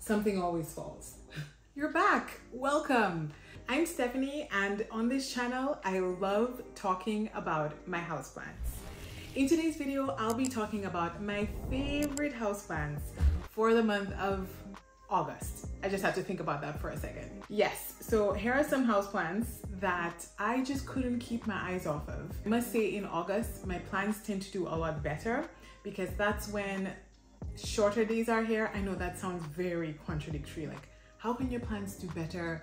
something always falls. You're back, welcome. I'm Stephanie, and on this channel, I love talking about my houseplants. In today's video, I'll be talking about my favorite houseplants for the month of August. I just have to think about that for a second. Yes, so here are some houseplants that I just couldn't keep my eyes off of. I must say in August, my plants tend to do a lot better because that's when shorter days are here. I know that sounds very contradictory, like how can your plants do better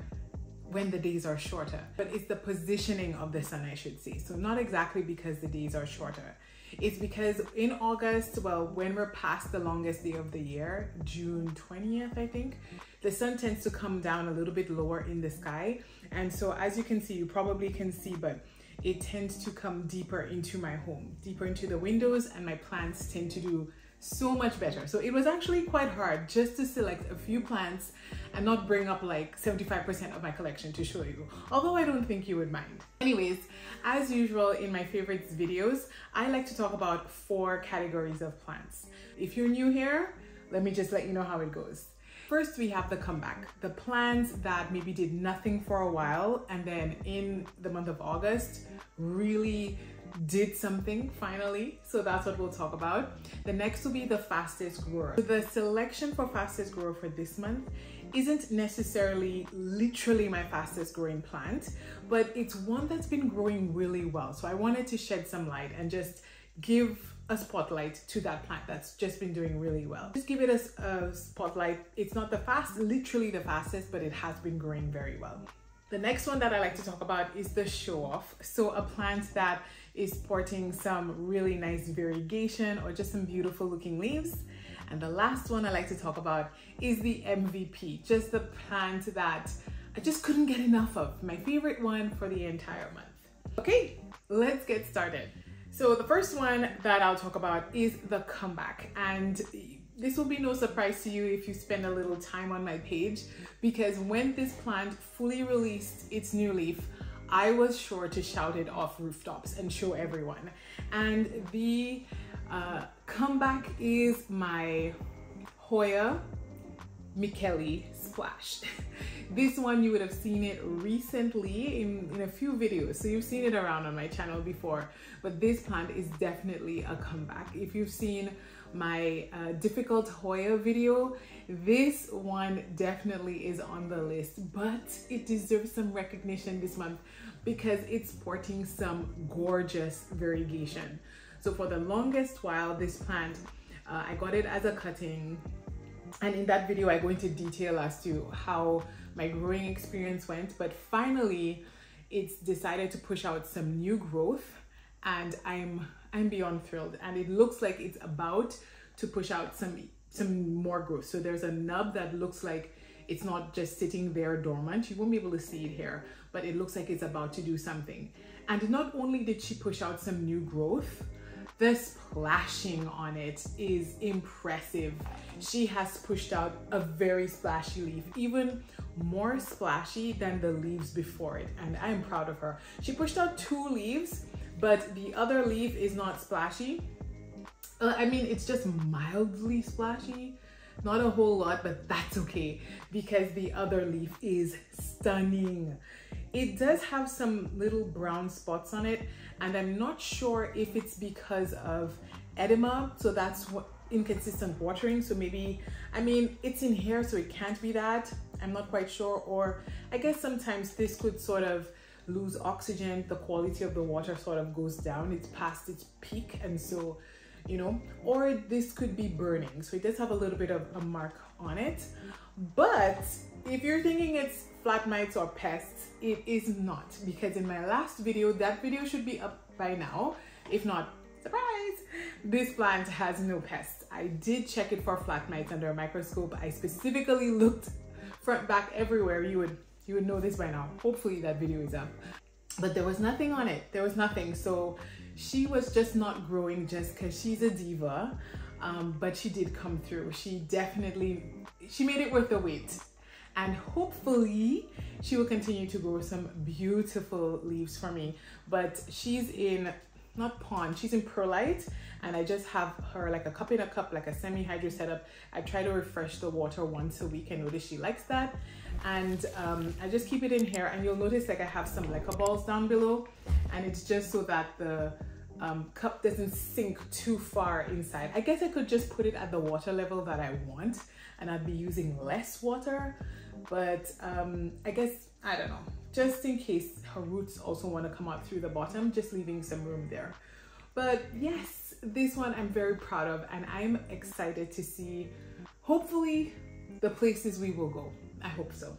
when the days are shorter? But it's the positioning of the sun, I should say. So not exactly because the days are shorter. It's because in August, well, when we're past the longest day of the year, June 20th, I think, the sun tends to come down a little bit lower in the sky. And so as you can see, you probably can see, but it tends to come deeper into my home, deeper into the windows, and my plants tend to do so much better. So it was actually quite hard just to select a few plants and not bring up like 75% of my collection to show you, although I don't think you would mind. Anyways, as usual in my favorites videos, I like to talk about 4 categories of plants. If you're new here, let me just let you know how it goes. First, we have the comeback, the plants that maybe did nothing for a while and then in the month of August really did something finally. So that's what we'll talk about. The next will be the fastest grower. So the selection for fastest grower for this month isn't necessarily literally my fastest growing plant, but it's one that's been growing really well. So I wanted to shed some light and just give a spotlight to that plant that's just been doing really well. Just give it a spotlight. It's not literally the fastest, but it has been growing very well. The next one that I like to talk about is the show off. So a plant that is sporting some really nice variegation or just some beautiful looking leaves. And the last one I like to talk about is the MVP, just the plant that I just couldn't get enough of. My favorite one for the entire month. Okay, let's get started. So the first one that I'll talk about is the comeback. And this will be no surprise to you if you spend a little time on my page, because when this plant fully released its new leaf, I was sure to shout it off rooftops and show everyone. And the comeback is my Hoya Heuschkeliana Splash. This one, you would have seen it recently in a few videos. So you've seen it around on my channel before, but this plant is definitely a comeback. If you've seen my difficult Hoya video, this one definitely is on the list, but it deserves some recognition this month because it's sporting some gorgeous variegation. So for the longest while, this plant, I got it as a cutting, and in that video I go into detail as to how my growing experience went, but finally it's decided to push out some new growth, and I'm beyond thrilled. And it looks like it's about to push out some more growth. So there's a nub that looks like it's not just sitting there dormant. You won't be able to see it here, but it looks like it's about to do something. And not only did she push out some new growth, the splashing on it is impressive. She has pushed out a very splashy leaf, even more splashy than the leaves before it, and I'm proud of her. She pushed out 2 leaves, but the other leaf is not splashy. I mean, it's just mildly splashy, not a whole lot, but that's okay because the other leaf is stunning. It does have some little brown spots on it, and I'm not sure if it's because of edema, so that's what inconsistent watering. So maybe, I mean, it's in here, so it can't be that. I'm not quite sure. Or I guess sometimes this could sort of lose oxygen. The quality of the water sort of goes down. It's past its peak, and so, you know, or this could be burning. So it does have a little bit of a mark on it. But if you're thinking it's flat mites or pests, it is not, because in my last video, that video should be up by now. If not, surprise, this plant has no pests. I did check it for flat mites under a microscope. I specifically looked front, back, everywhere. You would know this by now. Hopefully that video is up. But there was nothing on it. There was nothing. So she was just not growing just because she's a diva. But she did come through. She made it worth the wait. And hopefully she will continue to grow some beautiful leaves for me. But she's in not Pon, she's in Perlite, and I just have her like a cup in a cup, like a semi-hydro setup. I try to refresh the water once a week. I notice she likes that. And I just keep it in here, and you'll notice like I have some leca balls down below, and it's just so that the cup doesn't sink too far inside. I guess I could just put it at the water level that I want, and I'd be using less water, but I guess, I don't know, just in case her roots also want to come out through the bottom, just leaving some room there. But yes, this one I'm very proud of, and I'm excited to see, hopefully, the places we will go. I hope so.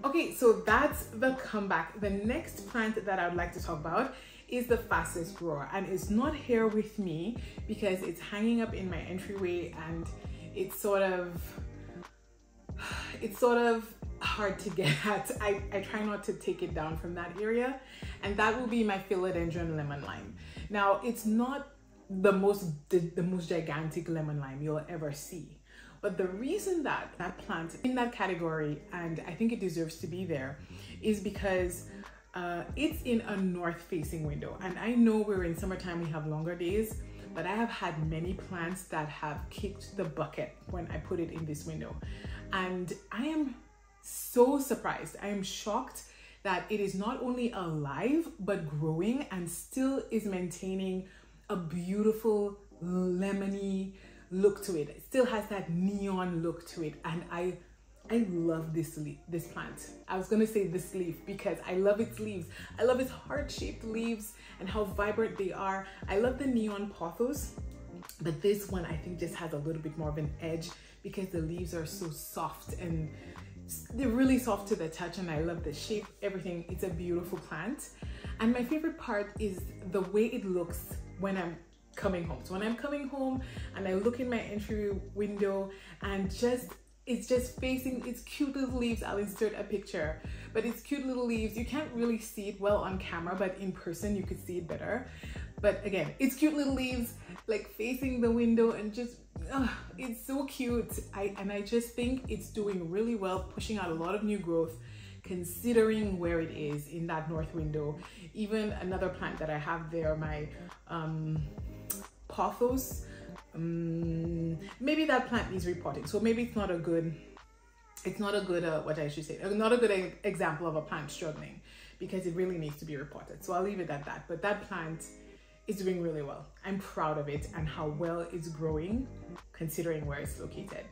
Okay, so that's the comeback. The next plant that I would like to talk about is the fastest grower, and it's not here with me because it's hanging up in my entryway, and it's sort of hard to get at. I try not to take it down from that area, and that will be my philodendron lemon lime. Now, it's not the most gigantic lemon lime you'll ever see, but the reason that that plant in that category, and I think it deserves to be there, is because it's in a north facing window. And I know we're in summertime, we have longer days, but I have had many plants that have kicked the bucket when I put it in this window. And I am so surprised. I am shocked that it is not only alive, but growing and still is maintaining a beautiful lemony look to it. It still has that neon look to it, and I love this plant. I was gonna say this leaf because I love its leaves. I love its heart-shaped leaves and how vibrant they are. I love the neon pothos, but this one I think just has a little bit more of an edge because the leaves are so soft, and they're really soft to the touch, and I love the shape, everything. It's a beautiful plant, and my favorite part is the way it looks when I'm coming home. So when I'm coming home and I look in my entry window, and it's just facing its cute little leaves. I'll insert a picture, but it's cute little leaves. You can't really see it well on camera, but in person you could see it better. But again, it's cute little leaves like facing the window, and just it's so cute. I just think it's doing really well, pushing out a lot of new growth considering where it is in that north window. Even another plant that I have there, my POTHOS, maybe that plant needs repotting, so maybe it's not a good what I should say, not a good example of a plant struggling, because it really needs to be repotted. So I'll leave it at that. But that plant is doing really well. I'm proud of it and how well it's growing considering where it's located.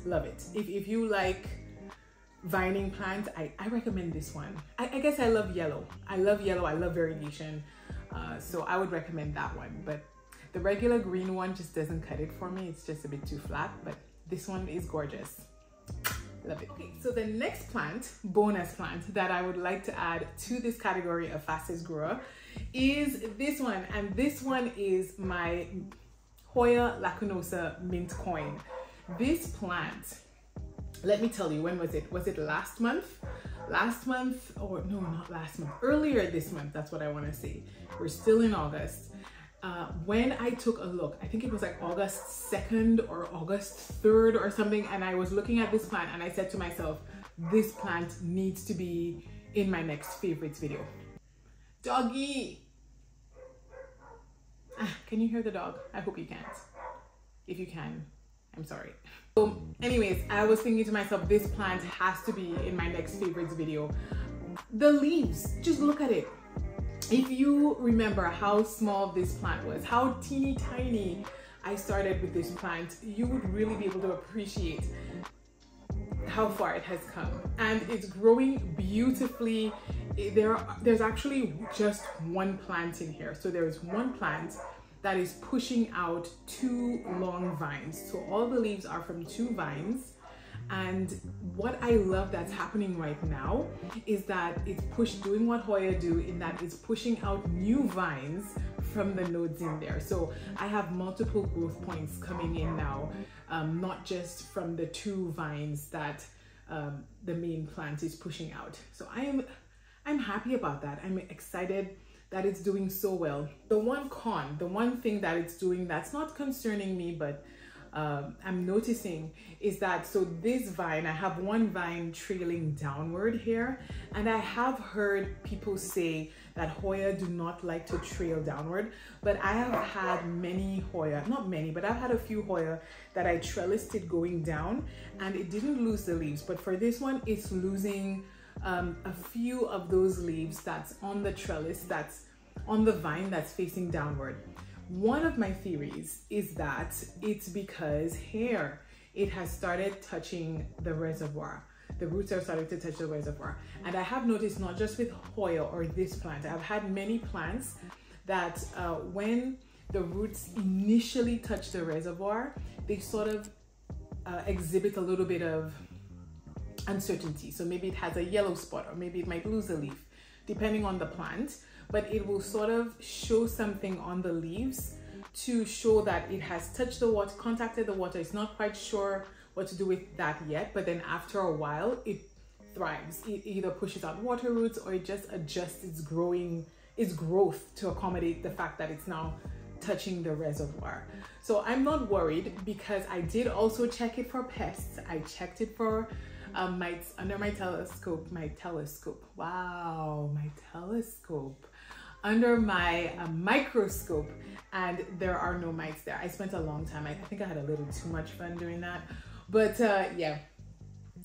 Love it. If you like vining plants, I recommend this one. I guess I love yellow. I love variegation, so I would recommend that one. But the regular green one just doesn't cut it for me. It's just a bit too flat, but this one is gorgeous. Love it. Okay, so the next plant, bonus plant, that I would like to add to this category of fastest grower is this one. And this one is my Hoya Lacunosa mint coin. This plant, let me tell you, when was it? Was it last month? Last month, or no, not last month, earlier this month, that's what I want to say. We're still in August. When I took a look, I think it was like August 2nd or August 3rd or something, and I was looking at this plant and I said to myself, this plant needs to be in my next favorites video. Doggy! Can you hear the dog? I hope you can't. If you can, I'm sorry. So anyways, I was thinking to myself, this plant has to be in my next favorites video. The leaves, just look at it. If you remember how small this plant was, how teeny tiny I started with this plant, you would really be able to appreciate how far it has come. And it's growing beautifully. There's actually just one plant in here. So there's one plant that is pushing out 2 long vines. So all the leaves are from 2 vines. And what I love that's happening right now is that it's doing what Hoya do, in that it's pushing out new vines from the nodes in there. So I have multiple growth points coming in now, not just from the 2 vines that the main plant is pushing out. So I'm happy about that. I'm excited that it's doing so well. The one thing that it's doing that's not concerning me, but I'm noticing is that, so this vine, I have one vine trailing downward here, and I have heard people say that Hoya do not like to trail downward, but I have had many Hoya, not many, but I've had a few Hoya that I trellised it going down and it didn't lose the leaves, but for this one, it's losing a few of those leaves that's on the trellis, that's on the vine that's facing downward. One of my theories is that it's because here it has started touching the reservoir. The roots are starting to touch the reservoir. And I have noticed not just with Hoya or this plant, I've had many plants that when the roots initially touch the reservoir, they sort of exhibit a little bit of uncertainty. So maybe it has a yellow spot, or maybe it might lose a leaf, depending on the plant. But it will sort of show something on the leaves to show that it has touched the water, contacted the water. It's not quite sure what to do with that yet, but then after a while, it thrives. It either pushes out water roots or it just adjusts its growth to accommodate the fact that it's now touching the reservoir. So I'm not worried, because I did also check it for pests. I checked it for mites under my telescope, under my microscope, and there are no mites there. I spent a long time. I think I had a little too much fun doing that, but yeah.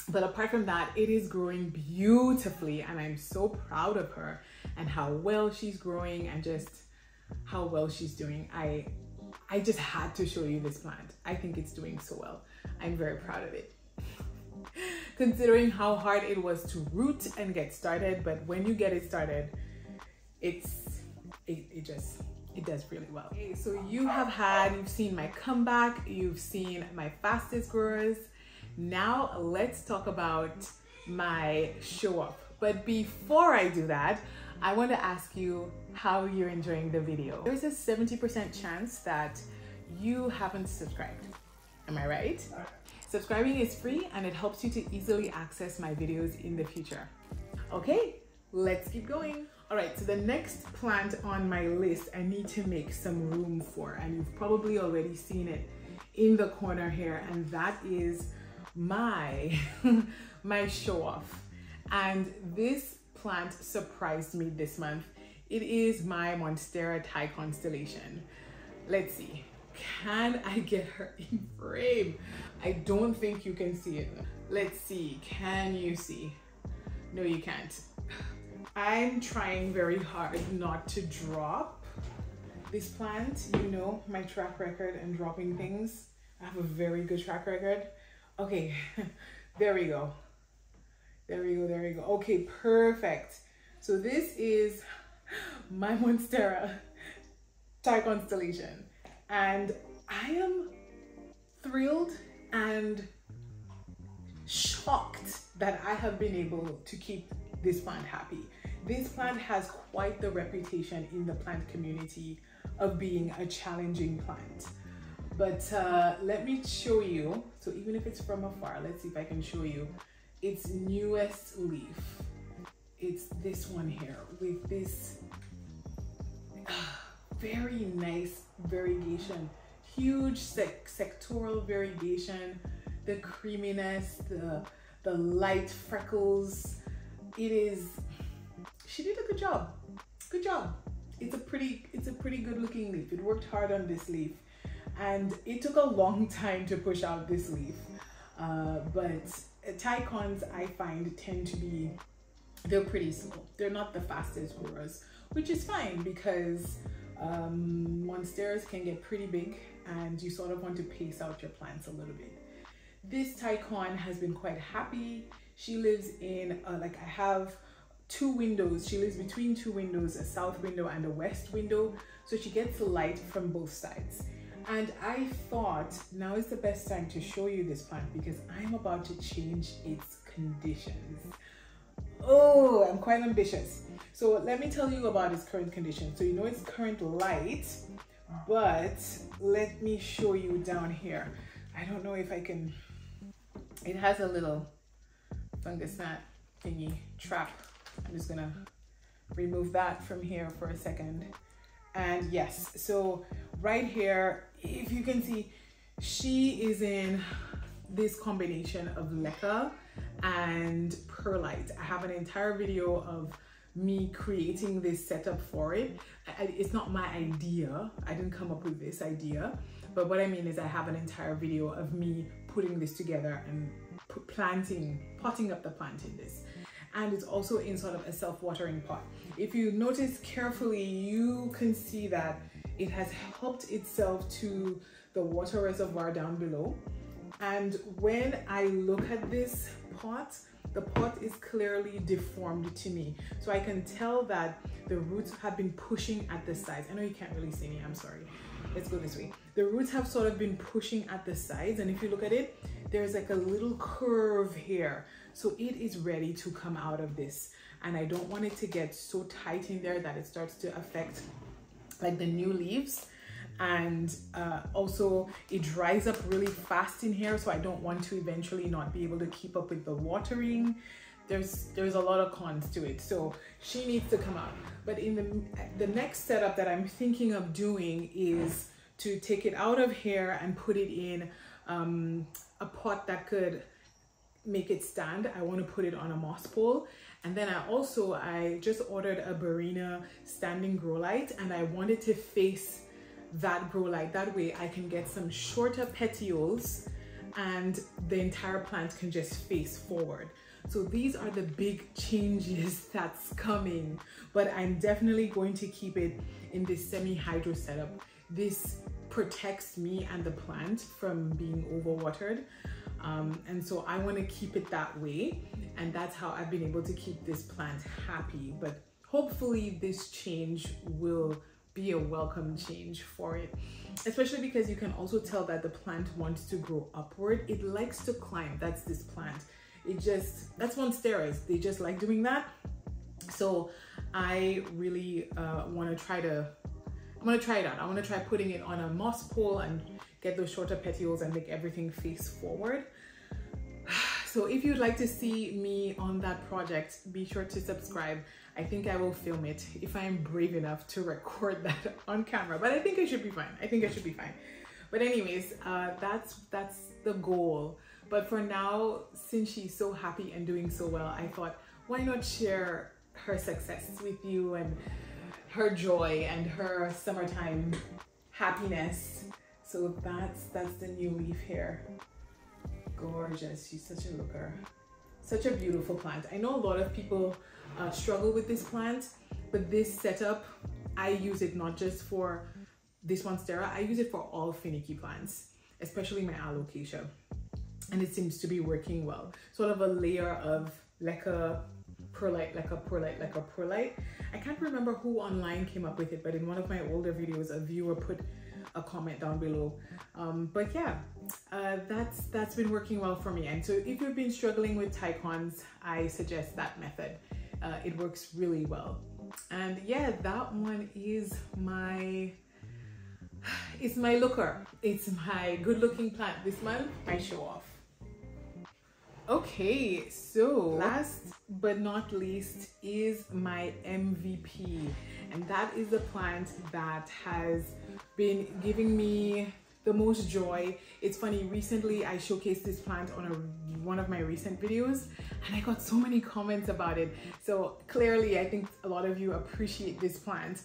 But apart from that, it is growing beautifully, and I'm so proud of her and how well she's growing and just how well she's doing. I just had to show you this plant. I think it's doing so well. I'm very proud of it. Considering how hard it was to root and get started, but when you get it started, it does really well. Okay, so you've seen my comeback, you've seen my fastest growers. Now let's talk about my show off. But before I do that, I want to ask you how you're enjoying the video. There's a 70% chance that you haven't subscribed. Am I right? Subscribing is free and it helps you to easily access my videos in the future. Okay, let's keep going. All right, so the next plant on my list I need to make some room for, and you've probably already seen it in the corner here, and that is my my show off. And this plant surprised me this month. It is my Monstera Thai constellation. Let's see, can I get her in frame? I don't think you can see it. Let's see, can you see? No, you can't. I'm trying very hard not to drop this plant. You know my track record and dropping things. I have a very good track record. Okay, there we go. There we go, there we go. Okay, perfect. So this is my Monstera Thai constellation. And I am thrilled and shocked that I have been able to keep this plant happy. This plant has quite the reputation in the plant community of being a challenging plant. But let me show you, so even if it's from afar, let's see if I can show you its newest leaf. It's this one here with this very nice variegation, huge sectoral variegation, the creaminess, the light freckles. She did a good job. Good job. It's a pretty good looking leaf. It worked hard on this leaf, and it took a long time to push out this leaf. But Thai cons, I find, tend to be, they're pretty slow. They're not the fastest growers, which is fine because Monsteras can get pretty big and you sort of want to pace out your plants a little bit. This Thai con has been quite happy. She lives in, I have two windows. She lives between two windows, a south window and a west window. So she gets light from both sides. And I thought now is the best time to show you this plant because I'm about to change its conditions. Oh, I'm quite ambitious. So let me tell you about its current condition. So you know it's current light, but let me show you down here. I don't know if I can, it has a little fungus gnat thingy trap. I'm just gonna remove that from here for a second. And yes, so right here, if you can see, She is in this combination of leca and perlite. I have an entire video of me creating this setup for it. It's not my idea. I didn't come up with this idea, but what I mean is I have an entire video of me putting this together and potting up the plant in this. And it's also in sort of a self-watering pot. If you notice carefully, you can see that it has helped itself to the water reservoir down below. And when I look at this pot, the pot is clearly deformed to me. So I can tell that the roots have been pushing at the sides. I know you can't really see me, I'm sorry. Let's go this way. The roots have sort of been pushing at the sides, and if you look at it, there's like a little curve here. So it is ready to come out of this. And I don't want it to get so tight in there that it starts to affect like the new leaves. And also it dries up really fast in here, so I don't want to eventually not be able to keep up with the watering. There's a lot of cons to it, so she needs to come out. But in the next setup that I'm thinking of doing is to take it out of here and put it in a pot that could make it stand. I want to put it on a moss pole. And then I just ordered a Buono standing grow light, and I wanted to face that grow light. That way I can get some shorter petioles and the entire plant can just face forward. So these are the big changes that's coming, but I'm definitely going to keep it in this semi-hydro setup. This protects me and the plant from being overwatered. And so I want to keep it that way, and that's how I've been able to keep this plant happy. But hopefully this change will be a welcome change for it, especially because you can also tell that the plant wants to grow upward. It likes to climb. That's this plant. That's Monsteras. They just like doing that. So I really want to try it out. I want to try putting it on a moss pole and get those shorter petioles and make everything face forward. So if you'd like to see me on that project, be sure to subscribe. I think I will film it if I'm brave enough to record that on camera, but I think I should be fine. But anyways, that's the goal. But for now, since she's so happy and doing so well, I thought, why not share her success with you and her joy and her summertime happiness. So that's the new leaf here. Gorgeous. She's such a looker. Such a beautiful plant. I know a lot of people struggle with this plant, but this setup, I use it not just for this Monstera, I use it for all finicky plants, especially my alocasia. And it seems to be working well. Sort of a layer of leca, perlite, leca, perlite, leca, perlite. I can't remember who online came up with it, but in one of my older videos, a viewer put a comment down below. But yeah, that's been working well for me. And so if you've been struggling with Ticons, I suggest that method. It works really well. And yeah, that one is my looker. It's my good looking plant this month. I show off. Okay, so last but not least is my MVP, and that is the plant that has been giving me the most joy. It's funny, recently I showcased this plant on one of my recent videos, and I got so many comments about it. So clearly I think a lot of you appreciate this plant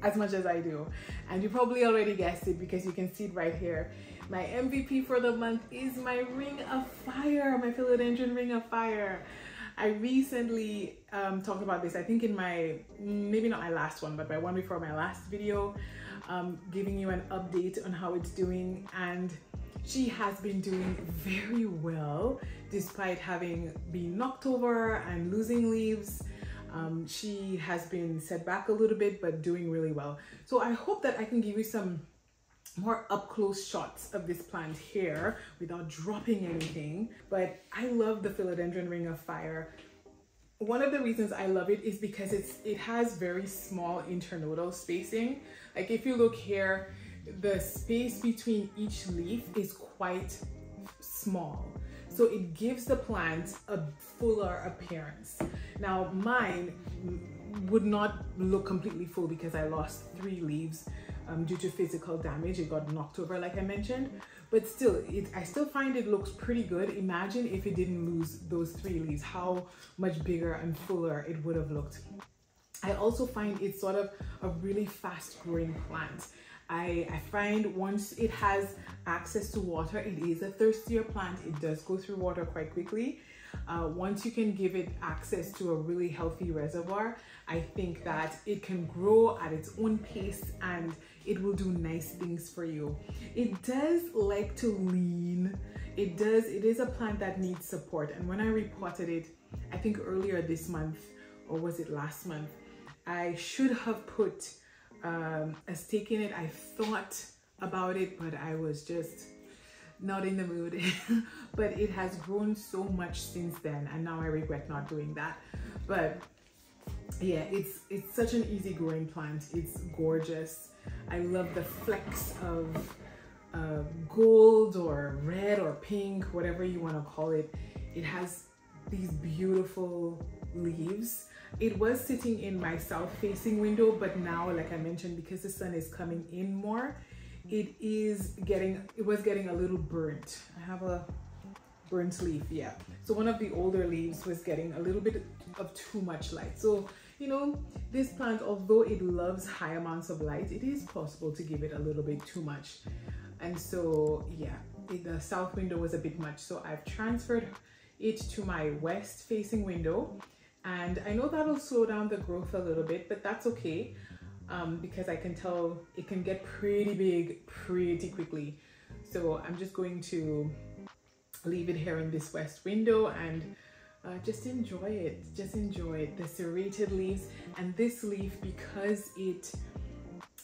as much as I do, and you probably already guessed it because you can see it right here. My MVP for the month is my Ring of Fire, my philodendron Ring of Fire. I recently talked about this, I think in my, maybe not my last one, but my one before my last video, giving you an update on how it's doing. And she has been doing very well despite having been knocked over and losing leaves. She has been set back a little bit, but doing really well. So I hope that I can give you some more up close shots of this plant here without dropping anything. But I love the philodendron Ring of Fire. One of the reasons I love it is because it has very small internodal spacing. Like if you look here, the space between each leaf is quite small. So it gives the plant a fuller appearance. Now mine would not look completely full because I lost 3 leaves, due to physical damage. It got knocked over like I mentioned, but still, I still find it looks pretty good. Imagine if it didn't lose those 3 leaves, how much bigger and fuller it would have looked. I also find it's sort of a really fast growing plant. I find once it has access to water, it is a thirstier plant. It does go through water quite quickly. Once you can give it access to a really healthy reservoir, I think that it can grow at its own pace and it will do nice things for you. It does like to lean. It is a plant that needs support. And when I repotted it, I think earlier this month, or was it last month, I should have put a stake in it. I thought about it, but I was just not in the mood. But it has grown so much since then, and now I regret not doing that. But yeah, it's such an easy growing plant. It's gorgeous. I love the flecks of gold or red or pink, whatever you want to call it. It has these beautiful leaves. It was sitting in my south facing window, but now, like I mentioned, because the sun is coming in more, it was getting a little burnt. I have a burnt leaf, yeah. So one of the older leaves was getting a little bit of too much light. So, you know, this plant, although it loves high amounts of light, it is possible to give it a little bit too much. And so, yeah, the south window was a bit much. So I've transferred it to my west facing window. And I know that'll slow down the growth a little bit, but that's okay. Because I can tell it can get pretty big pretty quickly. So I'm just going to leave it here in this west window and just enjoy it. Just enjoy it. The serrated leaves, and this leaf, because it,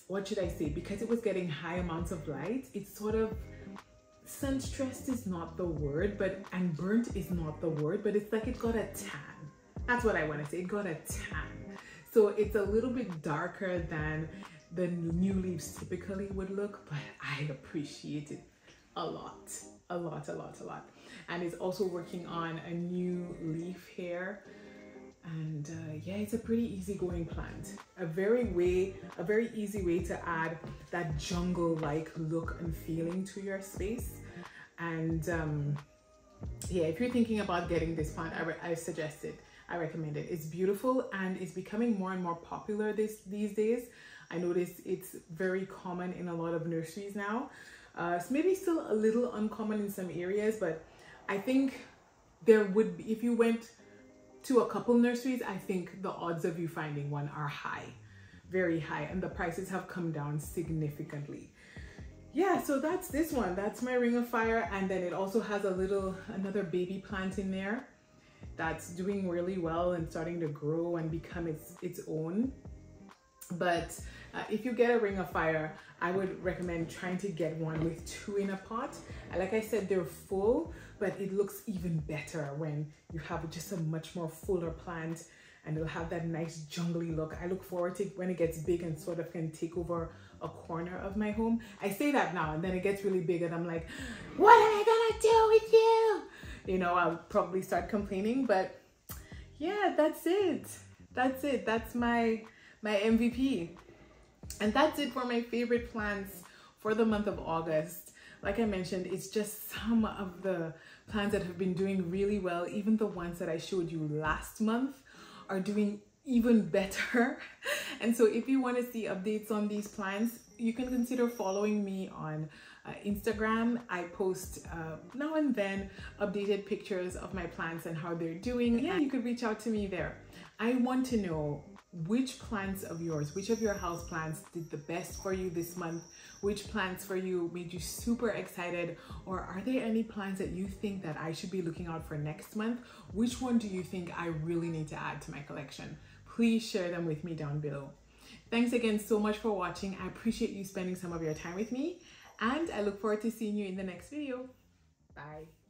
what should I say? Because it was getting high amounts of light, it's sort of, sun stressed is not the word, and burnt is not the word, but it's like it got a tan. That's what I want to say. It got a tan. So it's a little bit darker than the new leaves typically would look, but I appreciate it a lot, a lot, a lot, a lot. And it's also working on a new leaf here. And yeah, it's a pretty easygoing plant. A very easy way to add that jungle-like look and feeling to your space. And yeah, if you're thinking about getting this plant, I suggest it. I recommend it. It's beautiful and it's becoming more and more popular these days. I noticed it's very common in a lot of nurseries now. It's maybe still a little uncommon in some areas, but I think there would be, if you went to a couple nurseries, I think the odds of you finding one are high, very high, and the prices have come down significantly. Yeah, so that's this one. That's my Ring of Fire, and then it also has another baby plant in there that's doing really well and starting to grow and become its own. But if you get a Ring of Fire, I would recommend trying to get one with 2 in a pot. Like I said, they're full, but it looks even better when you have just a much more fuller plant, and it'll have that nice jungly look. I look forward to when it gets big and sort of can take over a corner of my home. I say that now, and then it gets really big and I'm like, what am I gonna do with you? You know, I'll probably start complaining, but yeah, that's it. That's it. That's my MVP. And that's it for my favorite plants for the month of August. Like I mentioned, it's just some of the plants that have been doing really well. Even the ones that I showed you last month are doing even better. And so if you want to see updates on these plants, you can consider following me on Instagram. I post now and then updated pictures of my plants and how they're doing. Yeah, you could reach out to me there. I want to know which plants of yours, which of your house plants did the best for you this month, which plants for you made you super excited, or are there any plants that you think that I should be looking out for next month? Which one do you think I really need to add to my collection? Please share them with me down below. Thanks again so much for watching. I appreciate you spending some of your time with me, and I look forward to seeing you in the next video. Bye.